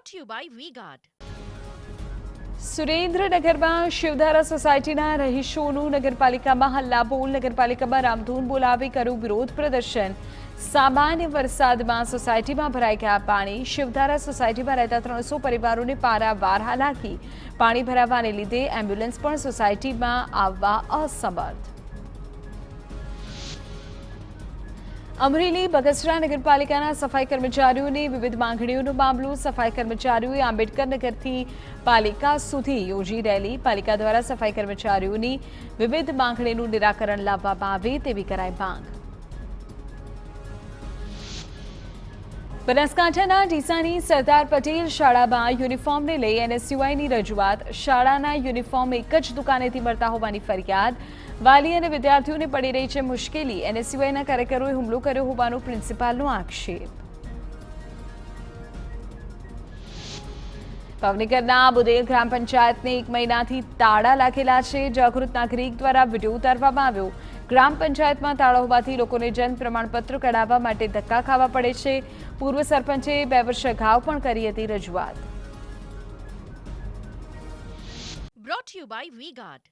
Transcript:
brought to you by V-Guard. સુરેન્દ્રનગરમાં શિવધારા સોસાયટીના રહીશોનું નગરપાલિકામાં હલ્લાબોલ. નગરપાલિકામાં રામધૂન બોલાવી કર્યું વિરોધ પ્રદર્શન. સામાન્ય વરસાદમાં સોસાયટીમાં ભરાઈ ગયા પાણી. શિવધારા સોસાયટીમાં રહેતા 300 પરિવારોને પારાવાર હાલાકી. પાણી ભરાવાને લીધે એમ્બ્યુલન્સ પણ સોસાયટીમાં આવવા અસમર્થ. અમરેલી બગસરા નગરપાલિકાના સફાઈ કર્મચારીઓની વિવિધ માંગણીઓનો મામલો. સફાઈ કર્મચારીઓએ આંબેડકરનગરથી પાલિકા સુધી યોજી રેલી. પાલિકા દ્વારા સફાઈ કર્મચારીઓની વિવિધ માંગણીનું નિરાકરણ લાવવામાં આવે તેવી કરાઈ માંગ. બનાસકાંઠાના ડીસાની સરદાર પટેલ શાળામાં યુનિફોર્મને લઈ એનએસયુઆઈની રજૂઆત. શાળાના યુનિફોર્મ એક જ દુકાનેથી મળતા હોવાની ફરિયાદ. વાલી અને વિદ્યાર્થીઓને પડી રહી છે મુશ્કેલી. એનએસયુઆઈના કાર્યકરોએ હુમલો કર્યો હોવાનો પ્રિન્સિપાલનો આક્ષેપ. ભાવનગરના બુદેલ ગ્રામ પંચાયતને 1 મહિનાથી તાળા લાગેલા છે. જાગૃત નાગરિક દ્વારા વિડીયો ઉતારવામાં આવ્યો. ગ્રામ પંચાયતમાં તાળા હોવાથી લોકોને જન્મ પ્રમાણપત્ર કઢાવવા માટે ધક્કા ખાવા પડે છે. પૂર્વ સરપંચે 2 વર્ષ અગાઉ પણ કરી હતી રજૂઆત. Brought to you by V-Guard.